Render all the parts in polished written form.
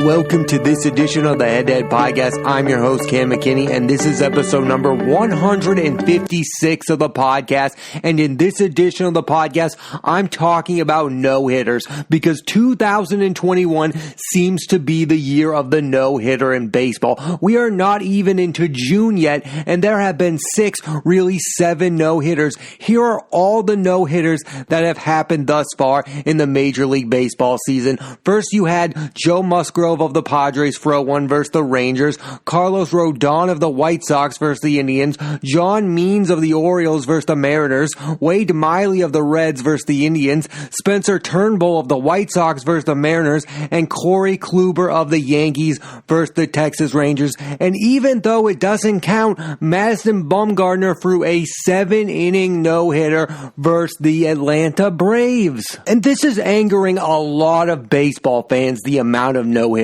Welcome to this edition of the Head to Head Podcast. I'm your host, Cam McKinney, and this is episode number 156 of the podcast. And in this edition of the podcast, I'm talking about no-hitters because 2021 seems to be the year of the no-hitter in baseball. We are not even into June yet, and there have been 7 no-hitters. Here are all the no-hitters that have happened thus far in the Major League Baseball season. First, you had Joe Musgrove of the Padres throw one versus the Rangers, Carlos Rodon of the White Sox versus the Indians, John Means of the Orioles versus the Mariners, Wade Miley of the Reds versus the Indians, Spencer Turnbull of the White Sox versus the Mariners, and Corey Kluber of the Yankees versus the Texas Rangers. And even though it doesn't count, Madison Bumgarner threw a 7-inning no-hitter versus the Atlanta Braves. And this is angering a lot of baseball fans, the amount of no-hitters,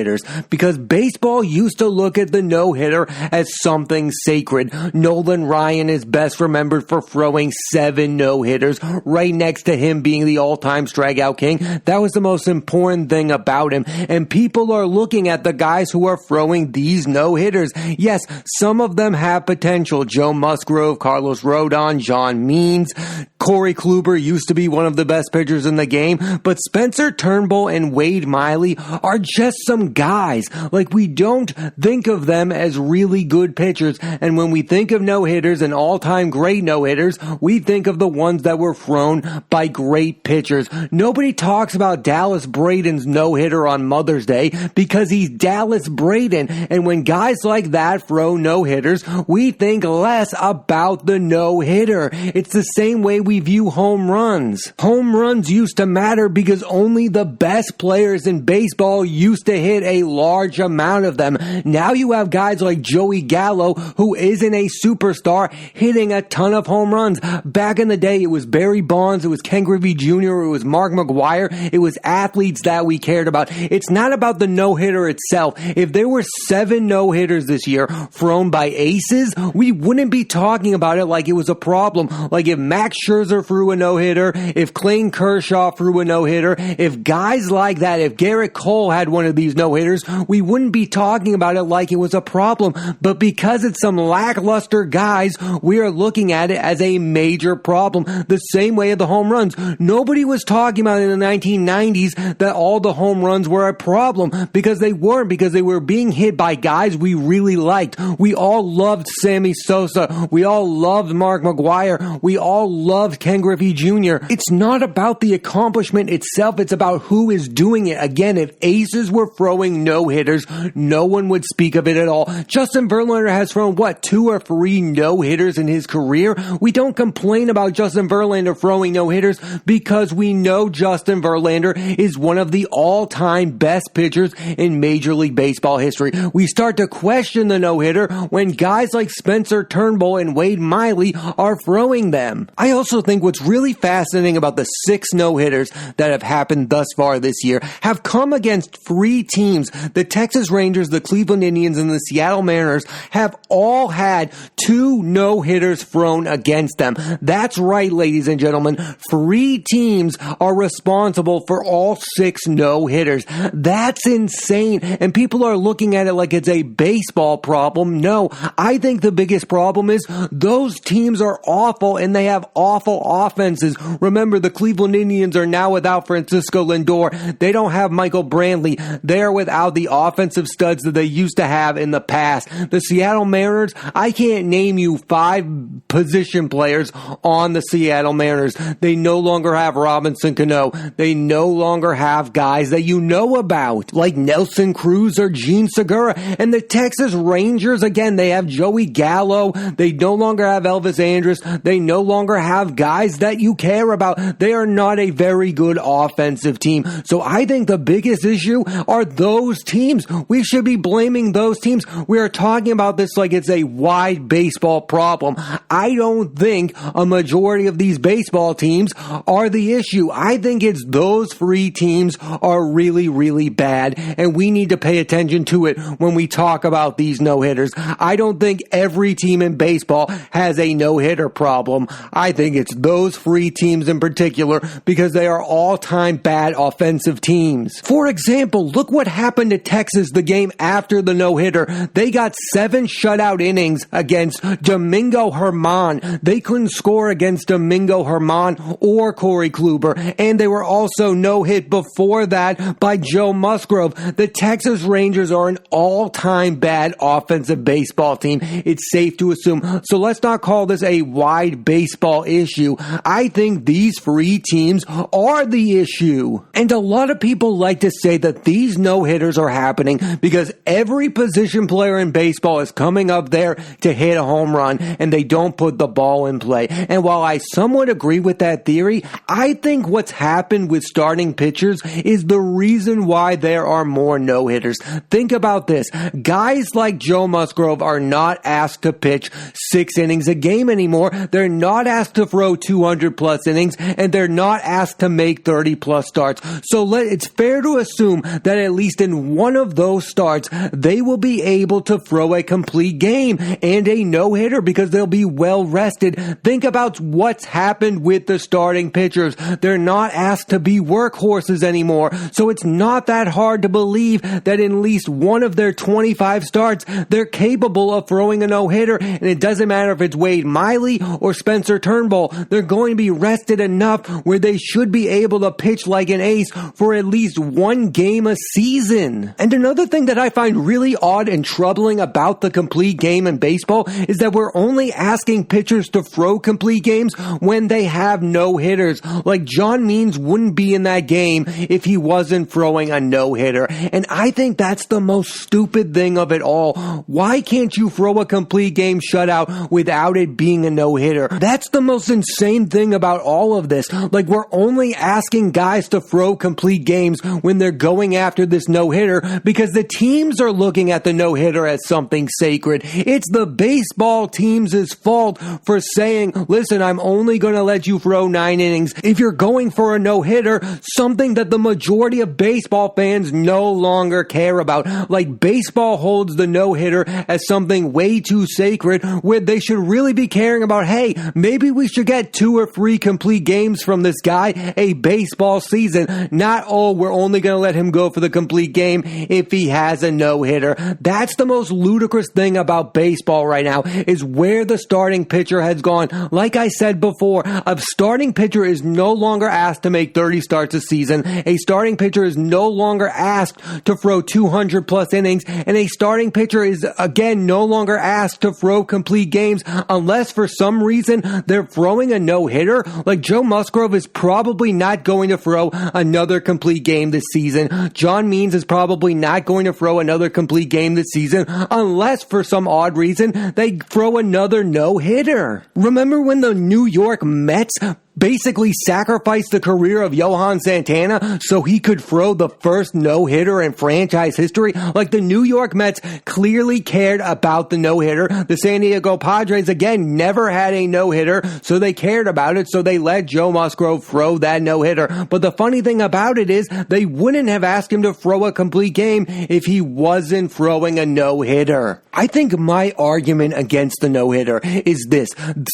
because baseball used to look at the no-hitter as something sacred. Nolan Ryan is best remembered for throwing 7 no-hitters, right next to him being the all-time strikeout king. That was the most important thing about him, and people are looking at the guys who are throwing these no-hitters. Yes, some of them have potential. Joe Musgrove, Carlos Rodon, John Means, Corey Kluber used to be one of the best pitchers in the game, but Spencer Turnbull and Wade Miley are just some guys. Like, we don't think of them as really good pitchers, and when we think of no-hitters and all-time great no-hitters, we think of the ones that were thrown by great pitchers. Nobody talks about Dallas Braden's no-hitter on Mother's Day because he's Dallas Braden, and when guys like that throw no-hitters, we think less about the no-hitter. It's the same way we view home runs. Home runs used to matter because only the best players in baseball used to hit a large amount of them. Now you have guys like Joey Gallo, who isn't a superstar, hitting a ton of home runs. Back in the day, it was Barry Bonds, it was Ken Griffey Jr., it was Mark McGwire, it was athletes that we cared about. It's not about the no-hitter itself. If there were 7 no-hitters this year thrown by aces, we wouldn't be talking about it like it was a problem. Like if Max Scherzer threw a no-hitter, if Clayton Kershaw threw a no-hitter, if guys like that, if Garrett Cole had one of these no-hitters, we wouldn't be talking about it like it was a problem. But because it's some lackluster guys, we are looking at it as a major problem. The same way of the home runs. Nobody was talking about in the 1990s that all the home runs were a problem, because they weren't, because they were being hit by guys we really liked. We all loved Sammy Sosa. We all loved Mark McGwire. We all loved Ken Griffey Jr. It's not about the accomplishment itself. It's about who is doing it. Again, if aces were throwing no-hitters, no one would speak of it at all. Justin Verlander has thrown, 2 or 3 no-hitters in his career? We don't complain about Justin Verlander throwing no-hitters because we know Justin Verlander is one of the all-time best pitchers in Major League Baseball history. We start to question the no-hitter when guys like Spencer Turnbull and Wade Miley are throwing them. I also think what's really fascinating about the 6 no-hitters that have happened thus far this year have come against 3 teams. The Texas Rangers, the Cleveland Indians, and the Seattle Mariners have all had 2 no-hitters thrown against them. That's right, ladies and gentlemen. 3 teams are responsible for all 6 no-hitters. That's insane. And people are looking at it like it's a baseball problem. No, I think the biggest problem is those teams are awful and they have awful offenses. Remember, the Cleveland Indians are now without Francisco Lindor. They don't have Michael Brantley. They are without the offensive studs that they used to have in the past. The Seattle Mariners, I can't name you 5 position players on the Seattle Mariners. They no longer have Robinson Cano. They no longer have guys that you know about, like Nelson Cruz or Gene Segura. And the Texas Rangers, again, they have Joey Gallo. They no longer have Elvis Andrus. They no longer have guys that you care about. They are not a very good offensive team. So I think the biggest issue are those teams. We should be blaming those teams. We are talking about this like it's a wide baseball problem. I don't think a majority of these baseball teams are the issue. I think it's those 3 teams are really, really bad, and we need to pay attention to it when we talk about these no-hitters. I don't think every team in baseball has a no-hitter problem. I think it's those 3 teams in particular because they are all-time bad offensive teams. For example, look what what happened to Texas the game after the no-hitter. They got 7 shutout innings against Domingo Germán. They couldn't score against Domingo Germán or Corey Kluber, and they were also no-hit before that by Joe Musgrove. The Texas Rangers are an all-time bad offensive baseball team. It's safe to assume. So let's not call this a wide baseball issue. I think these 3 teams are the issue. And a lot of people like to say that these no-hitters are happening because every position player in baseball is coming up there to hit a home run and they don't put the ball in play. And while I somewhat agree with that theory, I think what's happened with starting pitchers is the reason why there are more no-hitters. Think about this. Guys like Joe Musgrove are not asked to pitch 6 innings a game anymore. They're not asked to throw 200 plus innings, and they're not asked to make 30 plus starts. So it's fair to assume that at least in one of those starts, they will be able to throw a complete game and a no-hitter because they'll be well rested. Think about what's happened with the starting pitchers. They're not asked to be workhorses anymore. So it's not that hard to believe that in at least one of their 25 starts, they're capable of throwing a no-hitter. And it doesn't matter if it's Wade Miley or Spencer Turnbull. They're going to be rested enough where they should be able to pitch like an ace for at least 1 game a season. And another thing that I find really odd and troubling about the complete game in baseball is that we're only asking pitchers to throw complete games when they have no-hitters. Like John Means wouldn't be in that game if he wasn't throwing a no-hitter. And I think that's the most stupid thing of it all. Why can't you throw a complete game shutout without it being a no-hitter? That's the most insane thing about all of this. Like, we're only asking guys to throw complete games when they're going after this no-hitter because the teams are looking at the no-hitter as something sacred. It's the baseball teams' fault for saying, listen, I'm only going to let you throw 9 innings if you're going for a no-hitter, something that the majority of baseball fans no longer care about. Like, baseball holds the no-hitter as something way too sacred where they should really be caring about, hey, maybe we should get 2 or 3 complete games from this guy a baseball season. Not, oh, we're only going to let him go for the complete game if he has a no-hitter. That's the most ludicrous thing about baseball right now, is where the starting pitcher has gone. Like I said before, a starting pitcher is no longer asked to make 30 starts a season. A starting pitcher is no longer asked to throw 200 plus innings, and a starting pitcher is again no longer asked to throw complete games unless for some reason they're throwing a no-hitter. Like, Joe Musgrove is probably not going to throw another complete game this season. John Means is probably not going to throw another complete game this season unless for some odd reason they throw another no-hitter. Remember when the New York Mets basically sacrificed the career of Johan Santana so he could throw the first no-hitter in franchise history? Like, the New York Mets clearly cared about the no-hitter. The San Diego Padres, again, never had a no-hitter, so they cared about it, so they let Joe Musgrove throw that no-hitter. But the funny thing about it is they wouldn't have asked him to throw a complete game if he wasn't throwing a no-hitter. I think my argument against the no-hitter is this.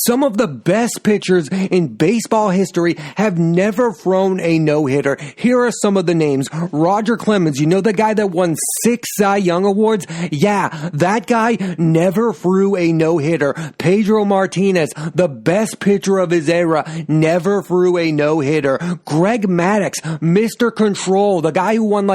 Some of the best pitchers in baseball history have never thrown a no-hitter. Here are some of the names. Roger Clemens, you know the guy that won 6 Cy Young Awards? Yeah, that guy never threw a no-hitter. Pedro Martinez, the best pitcher of his era, never threw a no-hitter. Greg Maddux, Mr. Control, the guy who won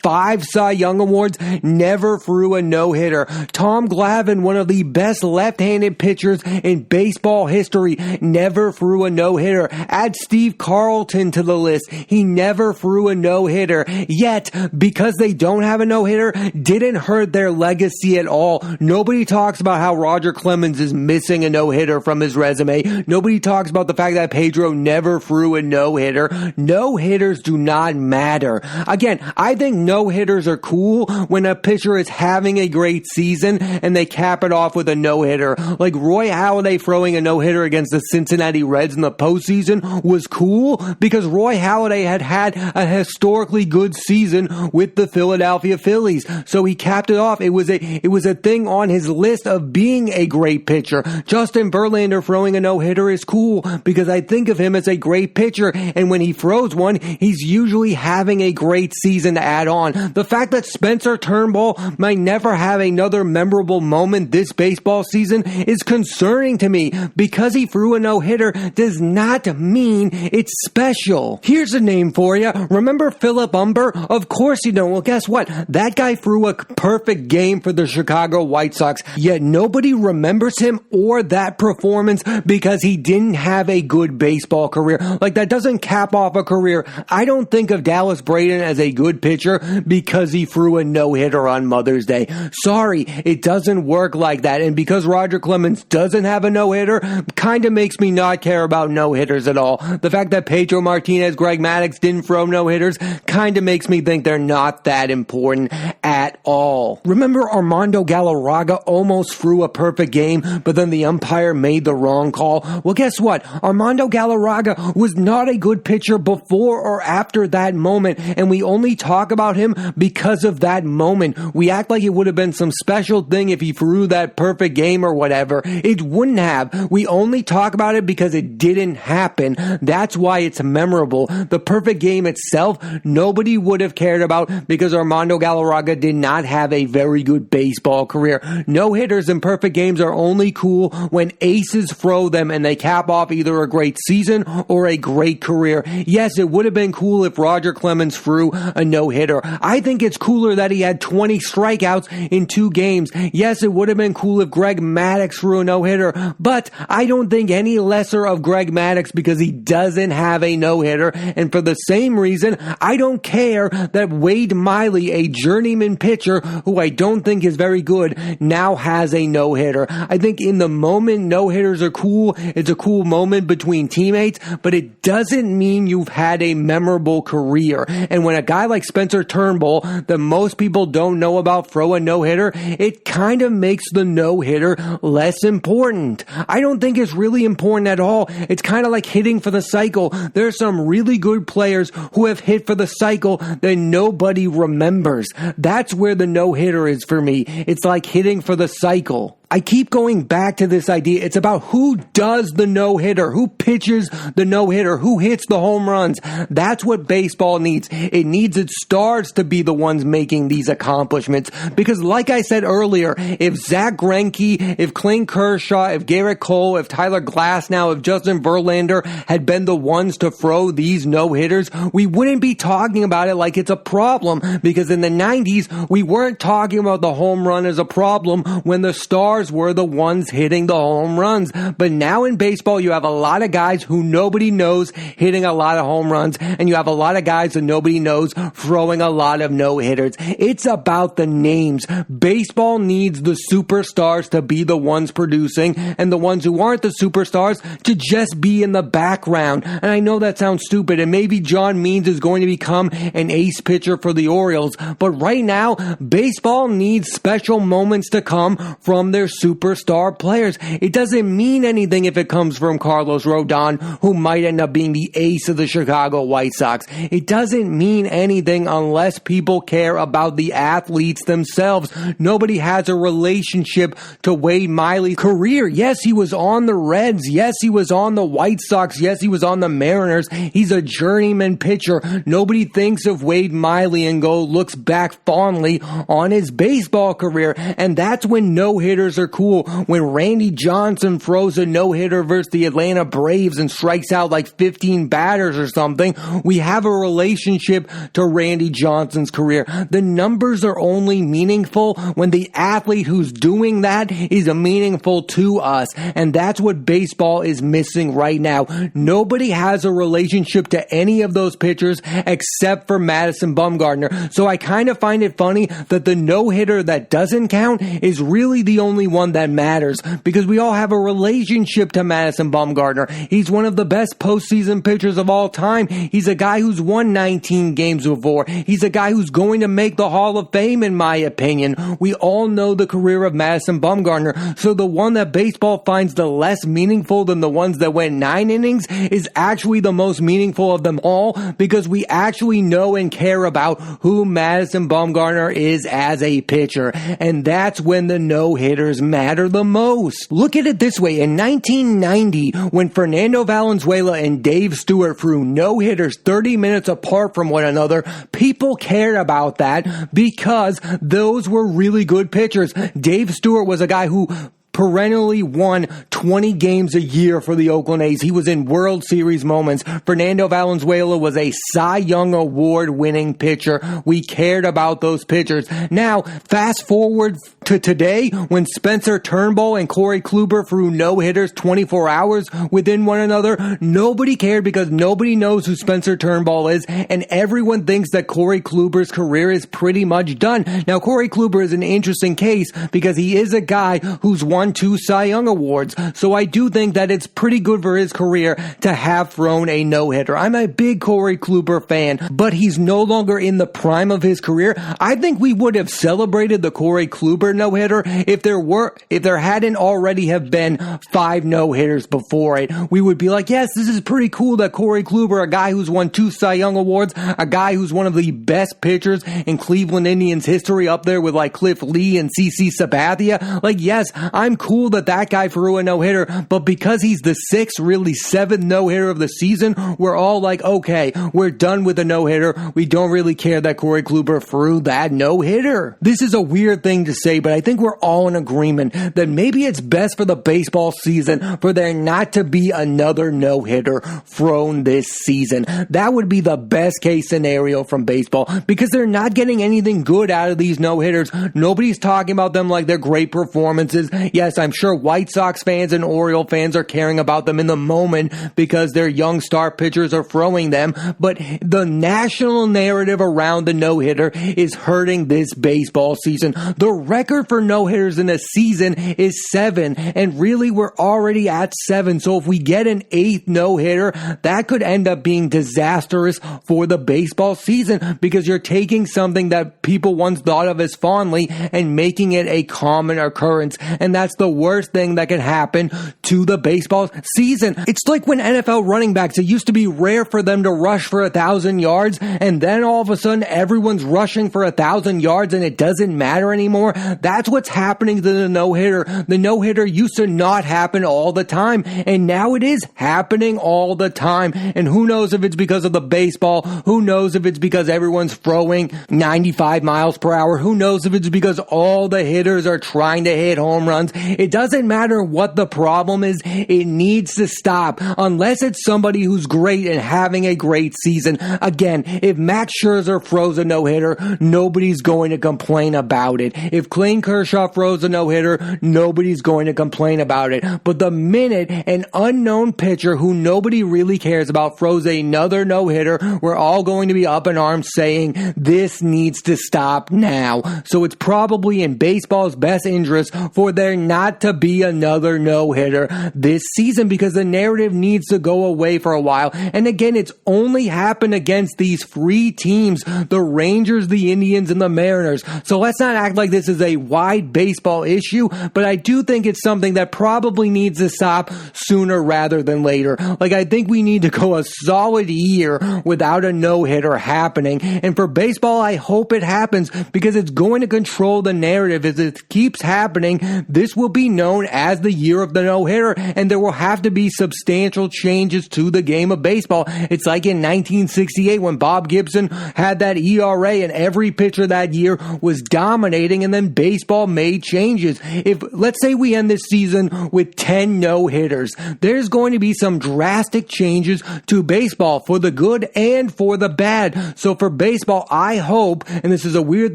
5 Cy Young Awards, never threw a no-hitter. Tom Glavine, one of the best left-handed pitchers in baseball history, never threw a no-hitter. Add Steve Carlton to the list. He never threw a no-hitter. Yet, because they don't have a no-hitter, didn't hurt their legacy at all. Nobody talks about how Roger Clemens is missing a no-hitter from his resume. Nobody talks about the fact that Pedro never threw a no-hitter. No-hitters do not matter. Again, I think no-hitters are cool when a pitcher is having a great season and they cap it off with a no-hitter. Like Roy Halladay throwing a no-hitter against the Cincinnati Reds in the postseason was cool because Roy Halladay had a historically good season with the Philadelphia Phillies. So he capped it off. It was a thing on his list of being a great pitcher. Justin Verlander throwing a no-hitter is cool because I think of him as a great pitcher, and when he throws one, he's usually having a great season to add on. The fact that Spencer Turnbull might never have another memorable moment this baseball season is concerning to me. Because he threw a no-hitter does not mean it's special. Here's a name for you. Remember Philip Humber? Of course you don't. Well, guess what? That guy threw a perfect game for the Chicago White Sox, yet nobody remembers him or that performance because he didn't have a good baseball career. Like, that doesn't cap off a career. I don't think of Dallas Braden as a good pitcher because he threw a no-hitter on Mother's Day. Sorry, it doesn't work like that. And because Roger Clemens doesn't have a no-hitter, kind of makes me not care about no-hitters at all. The fact that Pedro Martinez, Greg Maddux didn't throw no-hitters kind of makes me think they're not that important at all. Remember Armando Galarraga almost threw a perfect game, but then the umpire made the wrong call? Well, guess what? Armando Galarraga was not a good pitcher before or after that moment, and we only talk about him because of that moment. We act like it would have been some special thing if he threw that perfect game or whatever. It wouldn't have. We only talk about it because it didn't happen. That's why it's memorable. The perfect game itself, nobody would have cared about because Armando Galarraga did not have a very good baseball career. No-hitters and perfect games are only cool when aces throw them and they cap off either a great season or a great career. Yes, it would have been cool if Roger Clemens threw a no-hitter. I think it's cooler that he had 20 strikeouts in 2 games. Yes, it would have been cool if Greg Maddux threw a no-hitter, but I don't think any lesser of Greg Maddux because he doesn't have a no-hitter, and for the same reason, I don't care that Wade Miley, a journeyman pitcher who I don't think is very good, now has a no-hitter. I think in the moment, no-hitters are cool. It's a cool moment between teammates, but it doesn't mean you've had a memorable career. And when a guy like Spencer Turnbull, that most people don't know about, throw a no-hitter, it kind of makes the no-hitter less important. I don't think it's really important at all. It's kind of like hitting for the cycle. There's some really good players who have hit for the cycle that nobody remembers. That's where the no-hitter is for me. It's like hitting for the cycle. I keep going back to this idea. It's about who does the no-hitter, who pitches the no-hitter, who hits the home runs. That's what baseball needs. It needs its stars to be the ones making these accomplishments. Because like I said earlier, if Zach Greinke, if Clayton Kershaw, if Garrett Cole, if Tyler Glasnow, if Justin Verlander had been the ones to throw these no-hitters, we wouldn't be talking about it like it's a problem. Because in the 90s, we weren't talking about the home run as a problem when the stars were the ones hitting the home runs. But now in baseball, you have a lot of guys who nobody knows hitting a lot of home runs, and you have a lot of guys that nobody knows throwing a lot of no-hitters. It's about the names. Baseball needs the superstars to be the ones producing, and the ones who aren't the superstars to just be in the background. And I know that sounds stupid, and maybe John Means is going to become an ace pitcher for the Orioles, but right now, baseball needs special moments to come from their superstar players. It doesn't mean anything if it comes from Carlos Rodon, who might end up being the ace of the Chicago White Sox. It doesn't mean anything unless people care about the athletes themselves. Nobody has a relationship to Wade Miley's career. Yes, he was on the Reds. Yes, he was on the White Sox. Yes, he was on the Mariners. He's a journeyman pitcher. Nobody thinks of Wade Miley and looks back fondly on his baseball career. And that's when no-hitters are cool. When Randy Johnson throws a no-hitter versus the Atlanta Braves and strikes out like 15 batters or something, we have a relationship to Randy Johnson's career. The numbers are only meaningful when the athlete who's doing that is meaningful to us, and that's what baseball is missing right now. Nobody has a relationship to any of those pitchers except for Madison Bumgarner. So I kind of find it funny that the no-hitter that doesn't count is really the only only one that matters because we all have a relationship to Madison Bumgarner. He's one of the best postseason pitchers of all time. He's a guy who's won 19 games before. He's a guy who's going to make the Hall of Fame, in my opinion. We all know the career of Madison Bumgarner, so the one that baseball finds the less meaningful than the ones that went 9 innings is actually the most meaningful of them all because we actually know and care about who Madison Bumgarner is as a pitcher, and that's when the no-hitters matter the most. Look at it this way. In 1990, when Fernando Valenzuela and Dave Stewart threw no-hitters 30 minutes apart from one another, people cared about that because those were really good pitchers. Dave Stewart was a guy who perennially won 20 games a year for the Oakland A's. He was in World Series moments. Fernando Valenzuela was a Cy Young Award winning pitcher. We cared about those pitchers. Now, fast forward to today when Spencer Turnbull and Corey Kluber threw no-hitters 24 hours within one another. Nobody cared because nobody knows who Spencer Turnbull is, and everyone thinks that Corey Kluber's career is pretty much done. Now, Corey Kluber is an interesting case because he is a guy who's won 2 Cy Young Awards. So I do think that it's pretty good for his career to have thrown a no-hitter. I'm a big Corey Kluber fan, but he's no longer in the prime of his career. I think we would have celebrated the Corey Kluber no-hitter if there hadn't already have been 5 no-hitters before it. We would be like, yes, this is pretty cool that Corey Kluber, a guy who's won 2 Cy Young Awards, a guy who's one of the best pitchers in Cleveland Indians history, up there with like Cliff Lee and CC Sabathia. Like, yes, I'm cool that guy threw a no-hitter, but because he's the 6th, really 7th no-hitter of the season, we're all like, okay, we're done with the no-hitter. We don't really care that Corey Kluber threw that no-hitter. This is a weird thing to say, but I think we're all in agreement that maybe it's best for the baseball season for there not to be another no-hitter thrown this season. That would be the best case scenario from baseball because they're not getting anything good out of these no-hitters. Nobody's talking about them like they're great performances. Yes, I'm sure White Sox fans and Oriole fans are caring about them in the moment because their young star pitchers are throwing them, but the national narrative around the no-hitter is hurting this baseball season. The record for no-hitters in a season is 7, and really we're already at 7, so if we get an 8th no-hitter, that could end up being disastrous for the baseball season because you're taking something that people once thought of as fondly and making it a common occurrence, and that's the worst thing that can happen to the baseball season. It's like when NFL running backs, it used to be rare for them to rush for 1,000 yards, and then all of a sudden everyone's rushing for 1,000 yards and it doesn't matter anymore. That's what's happening to the no-hitter. The no-hitter used to not happen all the time, and now it is happening all the time. And who knows if it's because of the baseball? Who knows if it's because everyone's throwing 95 miles per hour? Who knows if it's because all the hitters are trying to hit home runs? It doesn't matter what the problem is. It needs to stop unless it's somebody who's great and having a great season. Again, if Max Scherzer throws a no-hitter, nobody's going to complain about it. If Clayton Kershaw throws a no-hitter, nobody's going to complain about it. But the minute an unknown pitcher who nobody really cares about throws another no-hitter, we're all going to be up in arms saying this needs to stop now. So it's probably in baseball's best interest for there not to be another no-hitter this season because the narrative needs to go away for a while. And again, it's only happened against these 3 teams, the Rangers, the Indians, and the Mariners. So let's not act like this is a wide baseball issue, but I do think it's something that probably needs to stop sooner rather than later. Like, I think we need to go a solid year without a no-hitter happening. And for baseball, I hope it happens because it's going to control the narrative. As it keeps happening, this will be known as the year of the no-hitter, and there will have to be substantial changes to the game of baseball. It's like in 1968 when Bob Gibson had that ERA and every pitcher that year was dominating, and then baseball made changes. If, let's say we end this season with 10 no-hitters, there's going to be some drastic changes to baseball for the good and for the bad. So for baseball, I hope, and this is a weird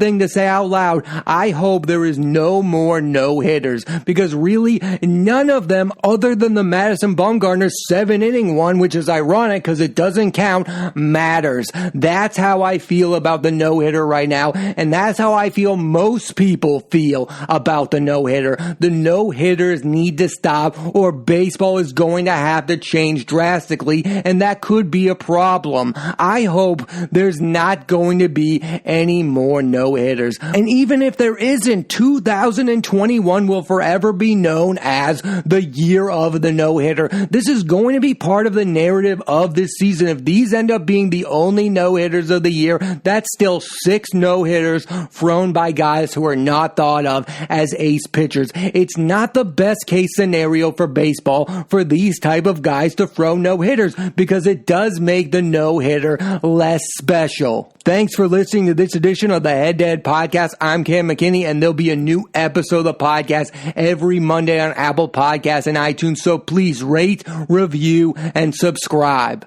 thing to say out loud, I hope there is no more no-hitters because really none of them, other than the Madison Bumgarner 7-inning one, which is ironic because it doesn't count, matters. That's how I feel about the no-hitter right now, and that's how I feel most people feel about the no-hitter. The no-hitters need to stop, or baseball is going to have to change drastically, and that could be a problem. I hope there's not going to be any more no-hitters. And even if there isn't, 2021 will forever be known as the year of the no-hitter. This is going to be part of the narrative of this season. If these end up being the only no-hitters of the year, that's still 6 no-hitters thrown by guys who are not thought of as ace pitchers. It's not the best case scenario for baseball for these type of guys to throw no-hitters, because it does make the no-hitter less special. Thanks for listening to this edition of the Head to Head Podcast. I'm Cam McKinney, and there'll be a new episode of the podcast every Monday on Apple Podcasts and iTunes, so please rate, review, and subscribe.